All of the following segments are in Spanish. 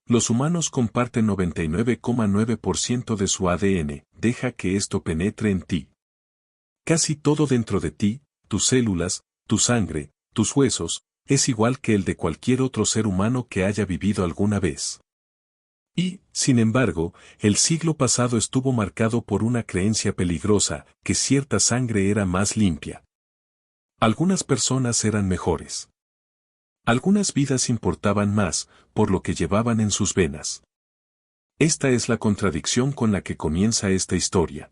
Los humanos comparten 99,9% de su ADN, deja que esto penetre en ti. Casi todo dentro de ti, tus células, tu sangre, tus huesos, es igual que el de cualquier otro ser humano que haya vivido alguna vez. Y, sin embargo, el siglo pasado estuvo marcado por una creencia peligrosa, que cierta sangre era más limpia. Algunas personas eran mejores. Algunas vidas importaban más, por lo que llevaban en sus venas. Esta es la contradicción con la que comienza esta historia.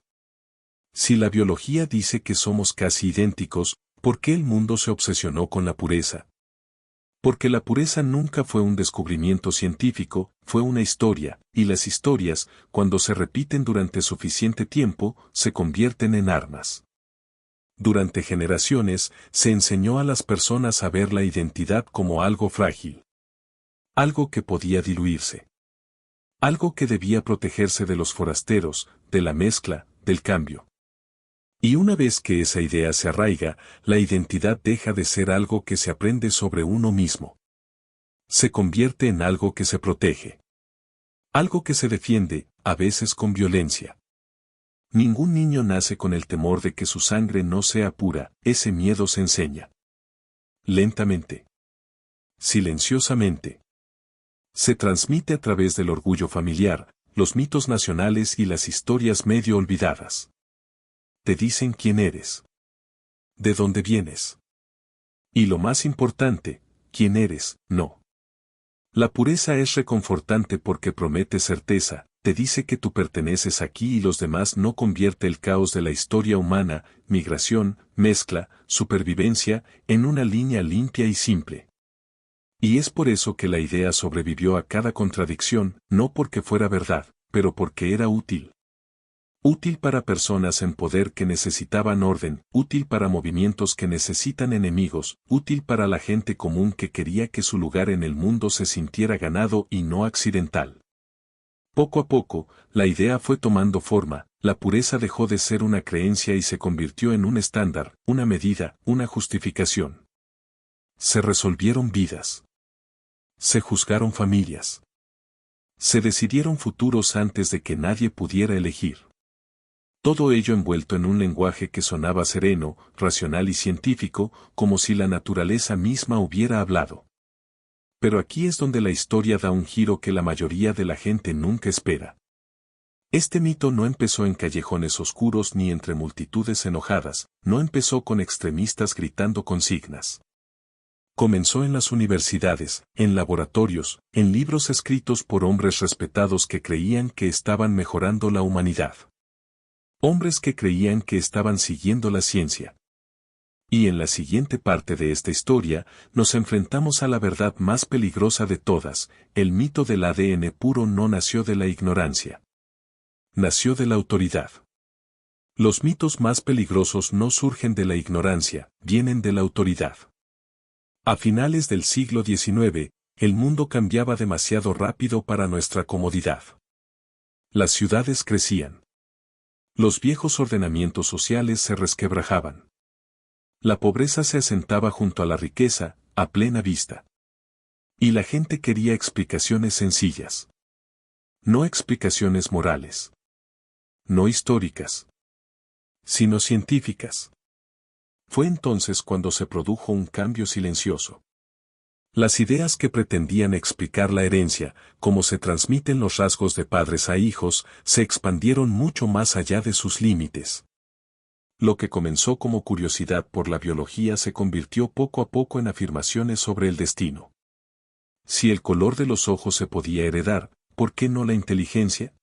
Si la biología dice que somos casi idénticos, ¿por qué el mundo se obsesionó con la pureza? Porque la pureza nunca fue un descubrimiento científico, fue una historia, y las historias, cuando se repiten durante suficiente tiempo, se convierten en armas. Durante generaciones, se enseñó a las personas a ver la identidad como algo frágil. Algo que podía diluirse. Algo que debía protegerse de los forasteros, de la mezcla, del cambio. Y una vez que esa idea se arraiga, la identidad deja de ser algo que se aprende sobre uno mismo. Se convierte en algo que se protege. Algo que se defiende, a veces con violencia. Ningún niño nace con el temor de que su sangre no sea pura, ese miedo se enseña. Lentamente. Silenciosamente. Se transmite a través del orgullo familiar, los mitos nacionales y las historias medio olvidadas. Te dicen quién eres. De dónde vienes. Y lo más importante, quién eres, no. La pureza es reconfortante porque promete certeza, te dice que tú perteneces aquí y los demás no, convierte el caos de la historia humana, migración, mezcla, supervivencia, en una línea limpia y simple. Y es por eso que la idea sobrevivió a cada contradicción, no porque fuera verdad, pero porque era útil. Útil para personas en poder que necesitaban orden, útil para movimientos que necesitan enemigos, útil para la gente común que quería que su lugar en el mundo se sintiera ganado y no accidental. Poco a poco, la idea fue tomando forma, la pureza dejó de ser una creencia y se convirtió en un estándar, una medida, una justificación. Se resolvieron vidas. Se juzgaron familias. Se decidieron futuros antes de que nadie pudiera elegir. Todo ello envuelto en un lenguaje que sonaba sereno, racional y científico, como si la naturaleza misma hubiera hablado. Pero aquí es donde la historia da un giro que la mayoría de la gente nunca espera. Este mito no empezó en callejones oscuros ni entre multitudes enojadas, no empezó con extremistas gritando consignas. Comenzó en las universidades, en laboratorios, en libros escritos por hombres respetados que creían que estaban mejorando la humanidad. Hombres que creían que estaban siguiendo la ciencia. Y en la siguiente parte de esta historia, nos enfrentamos a la verdad más peligrosa de todas, el mito del ADN puro no nació de la ignorancia. Nació de la autoridad. Los mitos más peligrosos no surgen de la ignorancia, vienen de la autoridad. A finales del siglo XIX, el mundo cambiaba demasiado rápido para nuestra comodidad. Las ciudades crecían. Los viejos ordenamientos sociales se resquebrajaban. La pobreza se asentaba junto a la riqueza, a plena vista. Y la gente quería explicaciones sencillas. No explicaciones morales. No históricas. Sino científicas. Fue entonces cuando se produjo un cambio silencioso. Las ideas que pretendían explicar la herencia, cómo se transmiten los rasgos de padres a hijos, se expandieron mucho más allá de sus límites. Lo que comenzó como curiosidad por la biología se convirtió poco a poco en afirmaciones sobre el destino. Si el color de los ojos se podía heredar, ¿por qué no la inteligencia?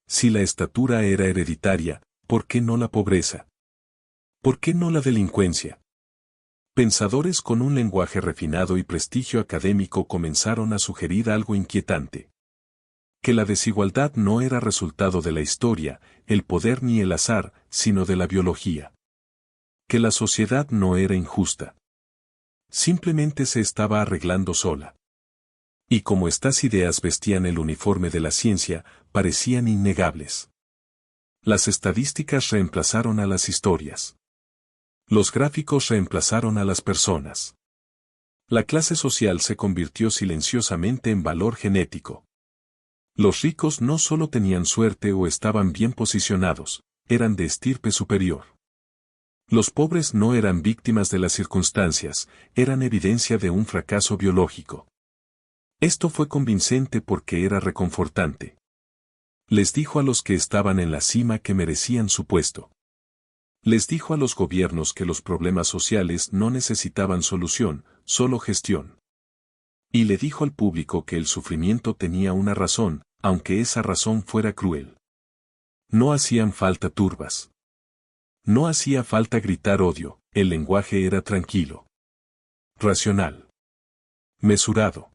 Si la estatura era hereditaria, ¿por qué no la pobreza? ¿Por qué no la delincuencia? Pensadores con un lenguaje refinado y prestigio académico comenzaron a sugerir algo inquietante. Que la desigualdad no era resultado de la historia, el poder ni el azar, sino de la biología. Que la sociedad no era injusta. Simplemente se estaba arreglando sola. Y como estas ideas vestían el uniforme de la ciencia, parecían innegables. Las estadísticas reemplazaron a las historias. Los gráficos reemplazaron a las personas. La clase social se convirtió silenciosamente en valor genético. Los ricos no solo tenían suerte o estaban bien posicionados, eran de estirpe superior. Los pobres no eran víctimas de las circunstancias, eran evidencia de un fracaso biológico. Esto fue convincente porque era reconfortante. Les dijo a los que estaban en la cima que merecían su puesto. Les dijo a los gobiernos que los problemas sociales no necesitaban solución, solo gestión. Y le dijo al público que el sufrimiento tenía una razón, aunque esa razón fuera cruel. No hacían falta turbas. No hacía falta gritar odio, el lenguaje era tranquilo. Racional. Mesurado.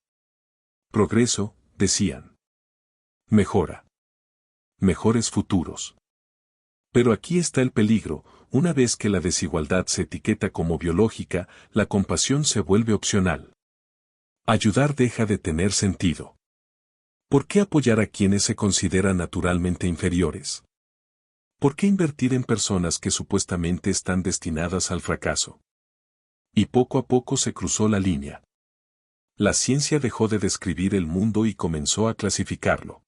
Progreso, decían. Mejora. Mejores futuros. Pero aquí está el peligro, una vez que la desigualdad se etiqueta como biológica, la compasión se vuelve opcional. Ayudar deja de tener sentido. ¿Por qué apoyar a quienes se consideran naturalmente inferiores? ¿Por qué invertir en personas que supuestamente están destinadas al fracaso? Y poco a poco se cruzó la línea. La ciencia dejó de describir el mundo y comenzó a clasificarlo.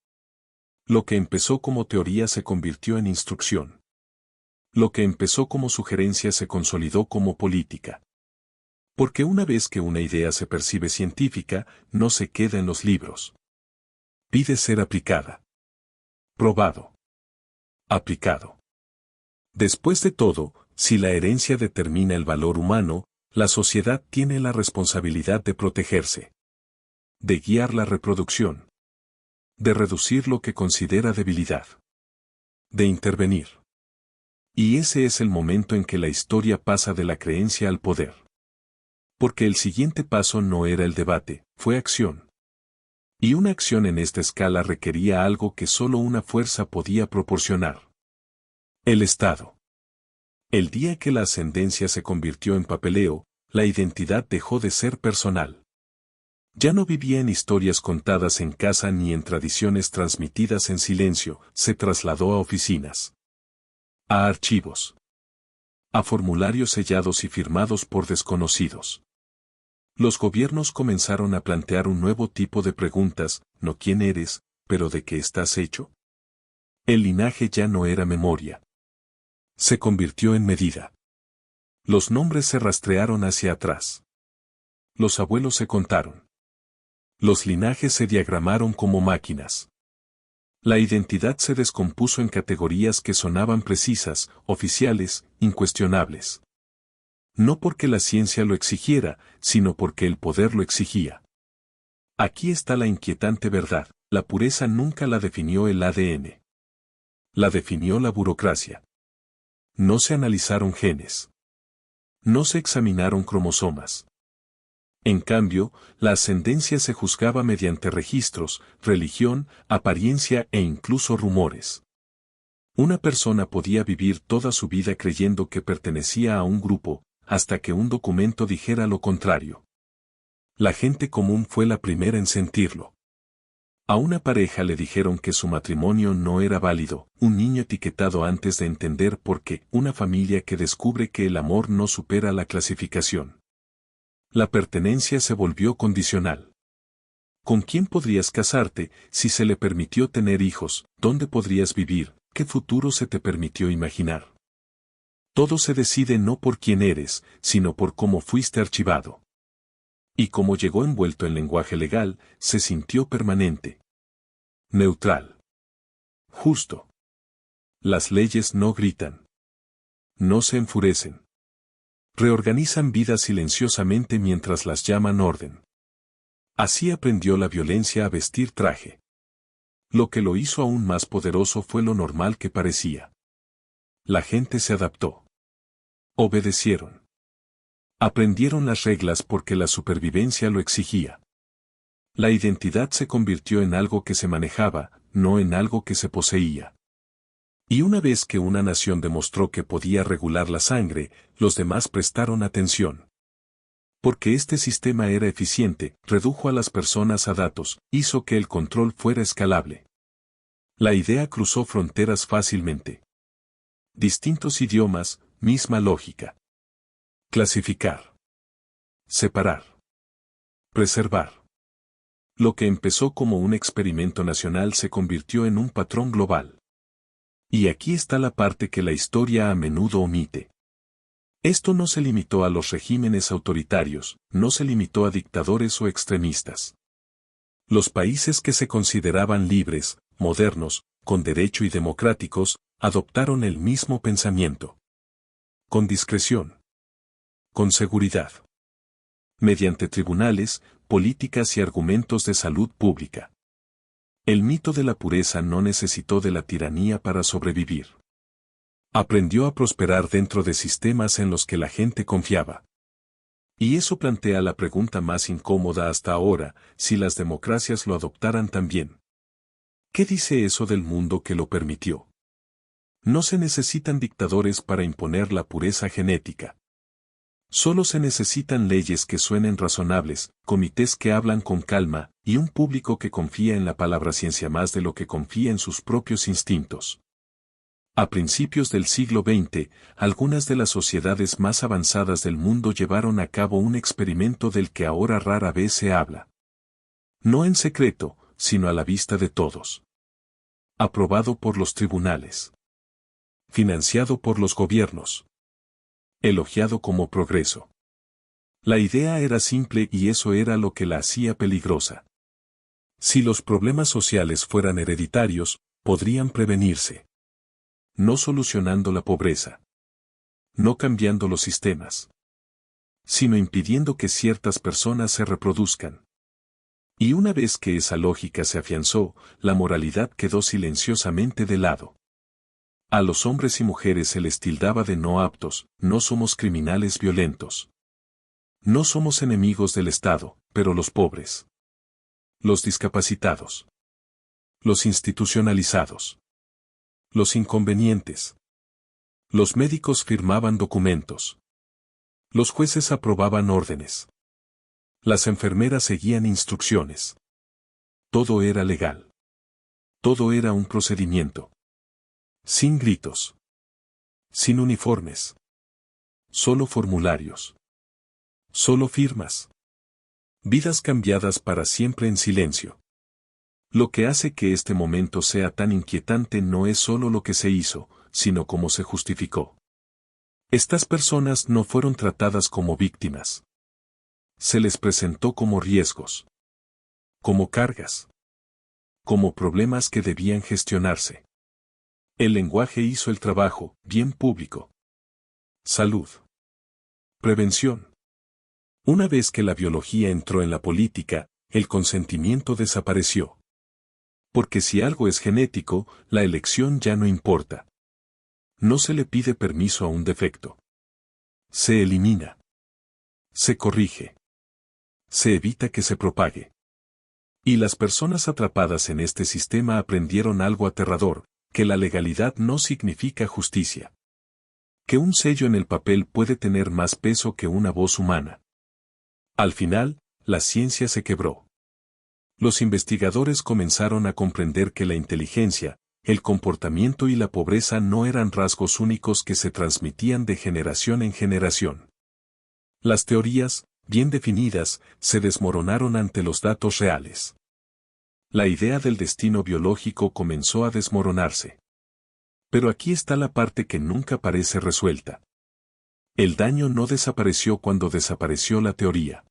Lo que empezó como teoría se convirtió en instrucción. Lo que empezó como sugerencia se consolidó como política. Porque una vez que una idea se percibe científica, no se queda en los libros. Pide ser aplicada. Probado. Aplicado. Después de todo, si la herencia determina el valor humano, la sociedad tiene la responsabilidad de protegerse. De guiar la reproducción. De reducir lo que considera debilidad. De intervenir. Y ese es el momento en que la historia pasa de la creencia al poder. Porque el siguiente paso no era el debate, fue acción. Y una acción en esta escala requería algo que solo una fuerza podía proporcionar. El Estado. El día que la ascendencia se convirtió en papeleo, la identidad dejó de ser personal. Ya no vivía en historias contadas en casa ni en tradiciones transmitidas en silencio, se trasladó a oficinas. A archivos. A formularios sellados y firmados por desconocidos. Los gobiernos comenzaron a plantear un nuevo tipo de preguntas, no quién eres, pero de qué estás hecho. El linaje ya no era memoria. Se convirtió en medida. Los nombres se rastrearon hacia atrás. Los abuelos se contaron. Los linajes se diagramaron como máquinas. La identidad se descompuso en categorías que sonaban precisas, oficiales, incuestionables. No porque la ciencia lo exigiera, sino porque el poder lo exigía. Aquí está la inquietante verdad, la pureza nunca la definió el ADN. La definió la burocracia. No se analizaron genes. No se examinaron cromosomas. En cambio, la ascendencia se juzgaba mediante registros, religión, apariencia e incluso rumores. Una persona podía vivir toda su vida creyendo que pertenecía a un grupo, hasta que un documento dijera lo contrario. La gente común fue la primera en sentirlo. A una pareja le dijeron que su matrimonio no era válido, un niño etiquetado antes de entender por qué, una familia que descubre que el amor no supera la clasificación. La pertenencia se volvió condicional. ¿Con quién podrías casarte si se le permitió tener hijos? ¿Dónde podrías vivir? ¿Qué futuro se te permitió imaginar? Todo se decide no por quién eres, sino por cómo fuiste archivado. Y como llegó envuelto en lenguaje legal, se sintió permanente. Neutral. Justo. Las leyes no gritan. No se enfurecen. Reorganizan vidas silenciosamente mientras las llaman orden. Así aprendió la violencia a vestir traje. Lo que lo hizo aún más poderoso fue lo normal que parecía. La gente se adaptó. Obedecieron. Aprendieron las reglas porque la supervivencia lo exigía. La identidad se convirtió en algo que se manejaba, no en algo que se poseía. Y una vez que una nación demostró que podía regular la sangre, los demás prestaron atención. Porque este sistema era eficiente, redujo a las personas a datos, hizo que el control fuera escalable. La idea cruzó fronteras fácilmente. Distintos idiomas, misma lógica. Clasificar. Separar. Preservar. Lo que empezó como un experimento nacional se convirtió en un patrón global. Y aquí está la parte que la historia a menudo omite. Esto no se limitó a los regímenes autoritarios, no se limitó a dictadores o extremistas. Los países que se consideraban libres, modernos, con derecho y democráticos, adoptaron el mismo pensamiento. Con discreción. Con seguridad. Mediante tribunales, políticas y argumentos de salud pública. El mito de la pureza no necesitó de la tiranía para sobrevivir. Aprendió a prosperar dentro de sistemas en los que la gente confiaba. Y eso plantea la pregunta más incómoda hasta ahora, si las democracias lo adoptaran también. ¿Qué dice eso del mundo que lo permitió? No se necesitan dictadores para imponer la pureza genética. Solo se necesitan leyes que suenen razonables, comités que hablan con calma, y un público que confía en la palabra ciencia más de lo que confía en sus propios instintos. A principios del siglo XX, algunas de las sociedades más avanzadas del mundo llevaron a cabo un experimento del que ahora rara vez se habla. No en secreto, sino a la vista de todos. Aprobado por los tribunales. Financiado por los gobiernos. Elogiado como progreso. La idea era simple y eso era lo que la hacía peligrosa. Si los problemas sociales fueran hereditarios, podrían prevenirse. No solucionando la pobreza. No cambiando los sistemas. Sino impidiendo que ciertas personas se reproduzcan. Y una vez que esa lógica se afianzó, la moralidad quedó silenciosamente de lado. A los hombres y mujeres se les tildaba de no aptos, no somos criminales violentos. No somos enemigos del Estado, pero los pobres. Los discapacitados. Los institucionalizados. Los inconvenientes. Los médicos firmaban documentos. Los jueces aprobaban órdenes. Las enfermeras seguían instrucciones. Todo era legal. Todo era un procedimiento. Sin gritos. Sin uniformes. Solo formularios. Solo firmas. Vidas cambiadas para siempre en silencio. Lo que hace que este momento sea tan inquietante no es solo lo que se hizo, sino cómo se justificó. Estas personas no fueron tratadas como víctimas. Se les presentó como riesgos. Como cargas. Como problemas que debían gestionarse. El lenguaje hizo el trabajo, bien público. Salud. Prevención. Una vez que la biología entró en la política, el consentimiento desapareció. Porque si algo es genético, la elección ya no importa. No se le pide permiso a un defecto. Se elimina. Se corrige. Se evita que se propague. Y las personas atrapadas en este sistema aprendieron algo aterrador, que la legalidad no significa justicia. Que un sello en el papel puede tener más peso que una voz humana. Al final, la ciencia se quebró. Los investigadores comenzaron a comprender que la inteligencia, el comportamiento y la pobreza no eran rasgos únicos que se transmitían de generación en generación. Las teorías, bien definidas, se desmoronaron ante los datos reales. La idea del destino biológico comenzó a desmoronarse. Pero aquí está la parte que nunca parece resuelta. El daño no desapareció cuando desapareció la teoría.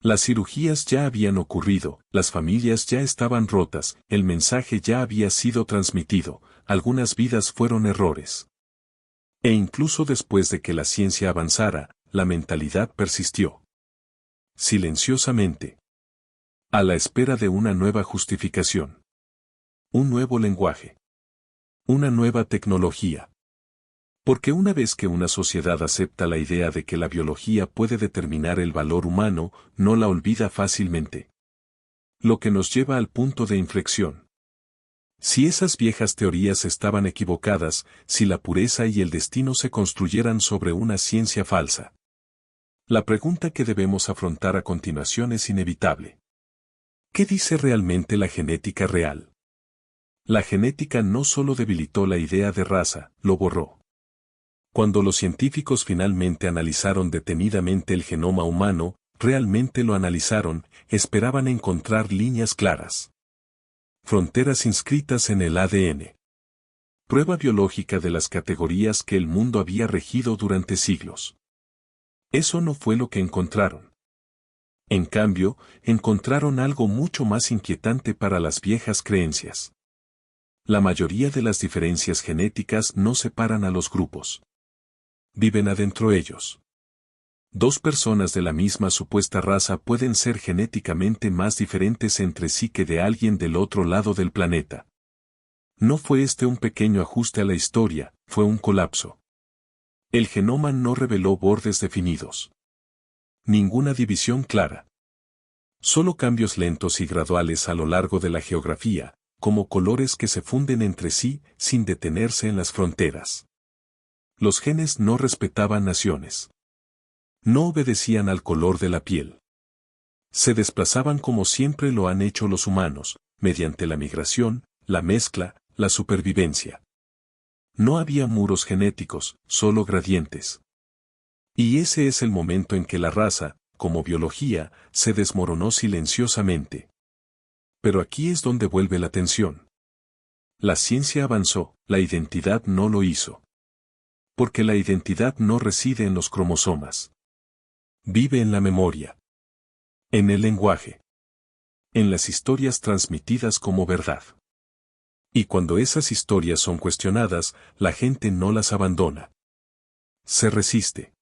Las cirugías ya habían ocurrido, las familias ya estaban rotas, el mensaje ya había sido transmitido, algunas vidas fueron errores. E incluso después de que la ciencia avanzara, la mentalidad persistió. Silenciosamente. A la espera de una nueva justificación. Un nuevo lenguaje. Una nueva tecnología. Porque una vez que una sociedad acepta la idea de que la biología puede determinar el valor humano, no la olvida fácilmente. Lo que nos lleva al punto de inflexión. Si esas viejas teorías estaban equivocadas, si la pureza y el destino se construyeran sobre una ciencia falsa. La pregunta que debemos afrontar a continuación es inevitable. ¿Qué dice realmente la genética real? La genética no solo debilitó la idea de raza, lo borró. Cuando los científicos finalmente analizaron detenidamente el genoma humano, realmente lo analizaron, esperaban encontrar líneas claras. Fronteras inscritas en el ADN. Prueba biológica de las categorías que el mundo había regido durante siglos. Eso no fue lo que encontraron. En cambio, encontraron algo mucho más inquietante para las viejas creencias. La mayoría de las diferencias genéticas no separan a los grupos. Viven adentro ellos. Dos personas de la misma supuesta raza pueden ser genéticamente más diferentes entre sí que de alguien del otro lado del planeta. No fue este un pequeño ajuste a la historia, fue un colapso. El genoma no reveló bordes definidos. Ninguna división clara. Solo cambios lentos y graduales a lo largo de la geografía, como colores que se funden entre sí sin detenerse en las fronteras. Los genes no respetaban naciones. No obedecían al color de la piel. Se desplazaban como siempre lo han hecho los humanos, mediante la migración, la mezcla, la supervivencia. No había muros genéticos, solo gradientes. Y ese es el momento en que la raza, como biología, se desmoronó silenciosamente. Pero aquí es donde vuelve la tensión. La ciencia avanzó, la identidad no lo hizo. Porque la identidad no reside en los cromosomas. Vive en la memoria. En el lenguaje. En las historias transmitidas como verdad. Y cuando esas historias son cuestionadas, la gente no las abandona. Se resiste.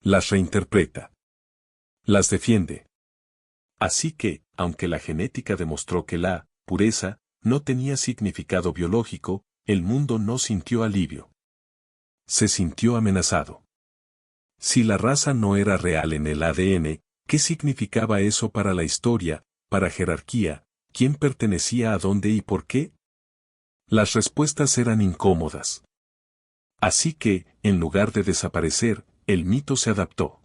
Las reinterpreta. Las defiende. Así que, aunque la genética demostró que la pureza no tenía significado biológico, el mundo no sintió alivio. Se sintió amenazado. Si la raza no era real en el ADN, ¿qué significaba eso para la historia, para jerarquía, quién pertenecía a dónde y por qué? Las respuestas eran incómodas. Así que, en lugar de desaparecer, el mito se adaptó.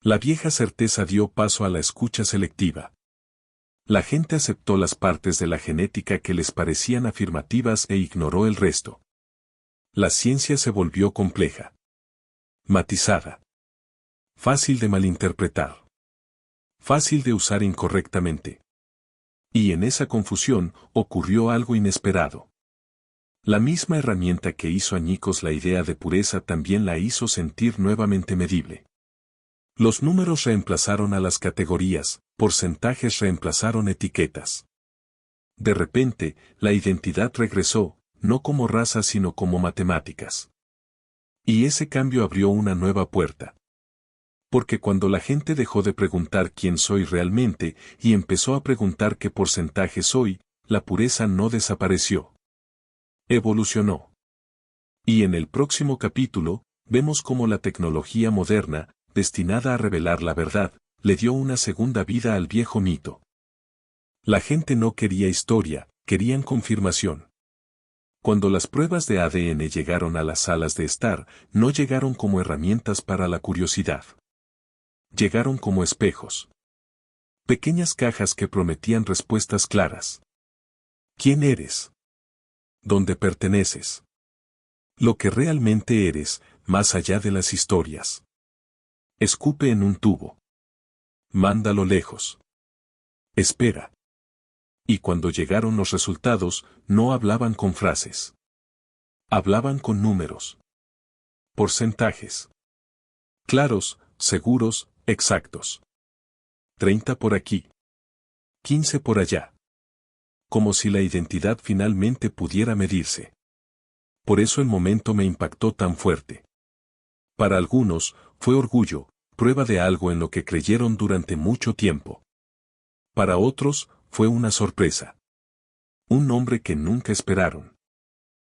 La vieja certeza dio paso a la escucha selectiva. La gente aceptó las partes de la genética que les parecían afirmativas e ignoró el resto. La ciencia se volvió compleja. Matizada. Fácil de malinterpretar. Fácil de usar incorrectamente. Y en esa confusión ocurrió algo inesperado. La misma herramienta que hizo añicos la idea de pureza también la hizo sentir nuevamente medible. Los números reemplazaron a las categorías, porcentajes reemplazaron etiquetas. De repente, la identidad regresó, no como raza sino como matemáticas. Y ese cambio abrió una nueva puerta. Porque cuando la gente dejó de preguntar quién soy realmente y empezó a preguntar qué porcentaje soy, la pureza no desapareció. Evolucionó. Y en el próximo capítulo, vemos cómo la tecnología moderna, destinada a revelar la verdad, le dio una segunda vida al viejo mito. La gente no quería historia, querían confirmación. Cuando las pruebas de ADN llegaron a las salas de estar, no llegaron como herramientas para la curiosidad. Llegaron como espejos. Pequeñas cajas que prometían respuestas claras. ¿Quién eres? ¿Dónde perteneces? Lo que realmente eres, más allá de las historias. Escupe en un tubo. Mándalo lejos. Espera. Y cuando llegaron los resultados, no hablaban con frases. Hablaban con números. Porcentajes. Claros, seguros, exactos. 30 por aquí. 15 por allá. Como si la identidad finalmente pudiera medirse. Por eso el momento me impactó tan fuerte. Para algunos, fue orgullo, prueba de algo en lo que creyeron durante mucho tiempo. Para otros, fue una sorpresa. Un nombre que nunca esperaron.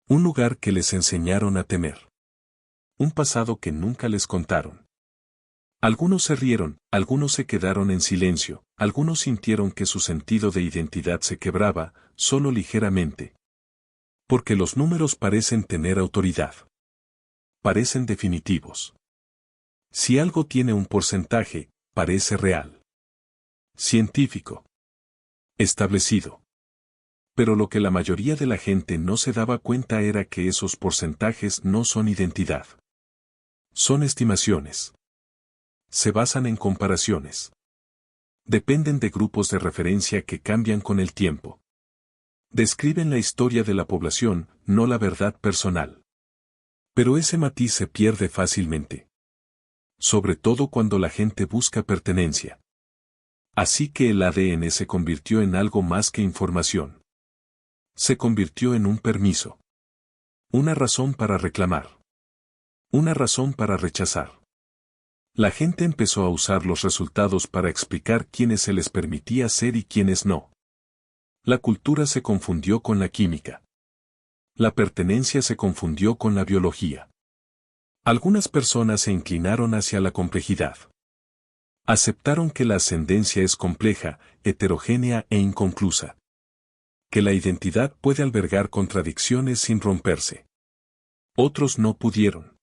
Un lugar que les enseñaron a temer. Un pasado que nunca les contaron. Algunos se rieron, algunos se quedaron en silencio, algunos sintieron que su sentido de identidad se quebraba, solo ligeramente. Porque los números parecen tener autoridad. Parecen definitivos. Si algo tiene un porcentaje, parece real. Científico. Establecido. Pero lo que la mayoría de la gente no se daba cuenta era que esos porcentajes no son identidad. Son estimaciones. Se basan en comparaciones. Dependen de grupos de referencia que cambian con el tiempo. Describen la historia de la población, no la verdad personal. Pero ese matiz se pierde fácilmente. Sobre todo cuando la gente busca pertenencia. Así que el ADN se convirtió en algo más que información. Se convirtió en un permiso. Una razón para reclamar. Una razón para rechazar. La gente empezó a usar los resultados para explicar quiénes se les permitía ser y quiénes no. La cultura se confundió con la química. La pertenencia se confundió con la biología. Algunas personas se inclinaron hacia la complejidad. Aceptaron que la ascendencia es compleja, heterogénea e inconclusa. Que la identidad puede albergar contradicciones sin romperse. Otros no pudieron.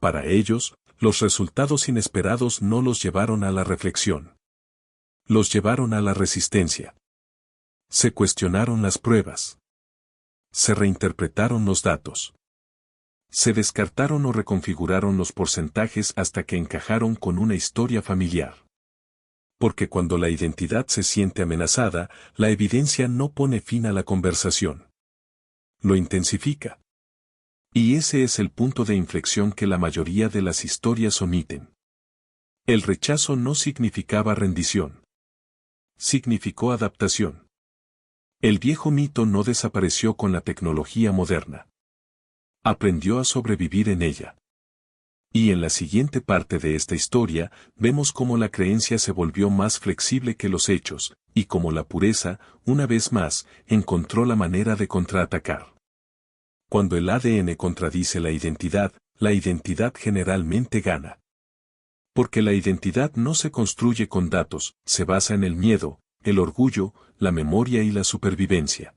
Para ellos, los resultados inesperados no los llevaron a la reflexión. Los llevaron a la resistencia. Se cuestionaron las pruebas. Se reinterpretaron los datos. Se descartaron o reconfiguraron los porcentajes hasta que encajaron con una historia familiar. Porque cuando la identidad se siente amenazada, la evidencia no pone fin a la conversación. Lo intensifica. Y ese es el punto de inflexión que la mayoría de las historias omiten. El rechazo no significaba rendición. Significó adaptación. El viejo mito no desapareció con la tecnología moderna. Aprendió a sobrevivir en ella. Y en la siguiente parte de esta historia, vemos cómo la creencia se volvió más flexible que los hechos, y cómo la pureza, una vez más, encontró la manera de contraatacar. Cuando el ADN contradice la identidad generalmente gana. Porque la identidad no se construye con datos, se basa en el miedo, el orgullo, la memoria y la supervivencia.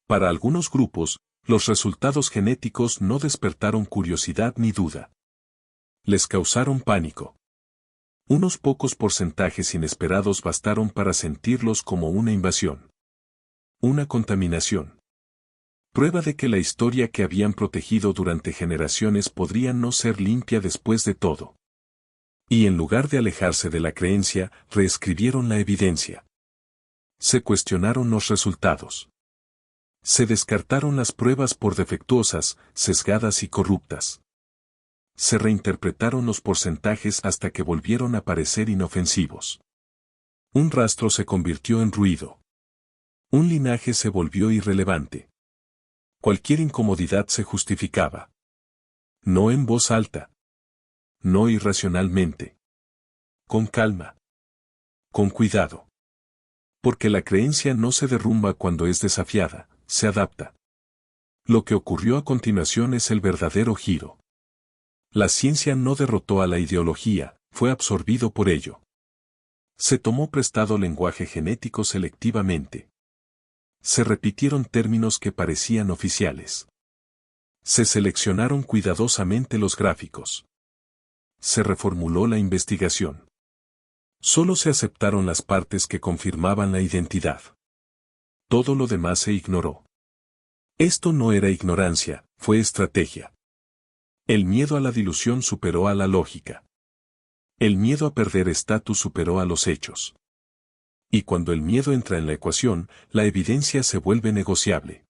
Para algunos grupos, los resultados genéticos no despertaron curiosidad ni duda. Les causaron pánico. Unos pocos porcentajes inesperados bastaron para sentirlos como una invasión. Una contaminación. Prueba de que la historia que habían protegido durante generaciones podría no ser limpia después de todo. Y en lugar de alejarse de la creencia, reescribieron la evidencia. Se cuestionaron los resultados. Se descartaron las pruebas por defectuosas, sesgadas y corruptas. Se reinterpretaron los porcentajes hasta que volvieron a parecer inofensivos. Un rastro se convirtió en ruido. Un linaje se volvió irrelevante. Cualquier incomodidad se justificaba. No en voz alta. No irracionalmente. Con calma. Con cuidado. Porque la creencia no se derrumba cuando es desafiada, se adapta. Lo que ocurrió a continuación es el verdadero giro. La ciencia no derrotó a la ideología, fue absorbido por ello. Se tomó prestado lenguaje genético selectivamente. Se repitieron términos que parecían oficiales. Se seleccionaron cuidadosamente los gráficos. Se reformuló la investigación. Solo se aceptaron las partes que confirmaban la identidad. Todo lo demás se ignoró. Esto no era ignorancia, fue estrategia. El miedo a la dilución superó a la lógica. El miedo a perder estatus superó a los hechos. Y cuando el miedo entra en la ecuación, la evidencia se vuelve negociable.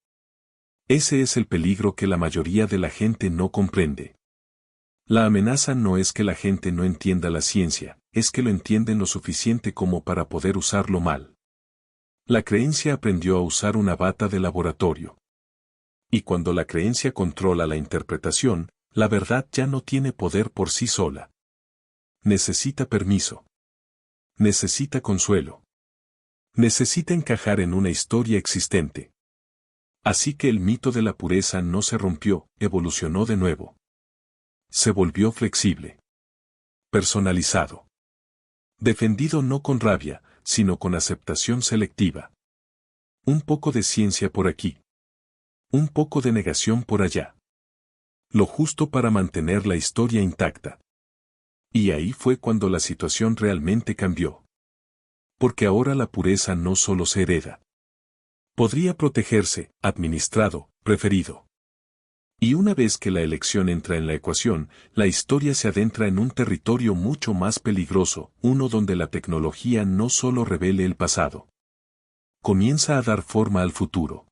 Ese es el peligro que la mayoría de la gente no comprende. La amenaza no es que la gente no entienda la ciencia, es que lo entienden lo suficiente como para poder usarlo mal. La creencia aprendió a usar una bata de laboratorio. Y cuando la creencia controla la interpretación, la verdad ya no tiene poder por sí sola. Necesita permiso. Necesita consuelo. Necesita encajar en una historia existente. Así que el mito de la pureza no se rompió, evolucionó de nuevo. Se volvió flexible. Personalizado. Defendido no con rabia, sino con aceptación selectiva. Un poco de ciencia por aquí. Un poco de negación por allá. Lo justo para mantener la historia intacta. Y ahí fue cuando la situación realmente cambió. Porque ahora la pureza no solo se hereda. Podría protegerse, administrado, preferido. Y una vez que la elección entra en la ecuación, la historia se adentra en un territorio mucho más peligroso, uno donde la tecnología no solo revele el pasado. Comienza a dar forma al futuro.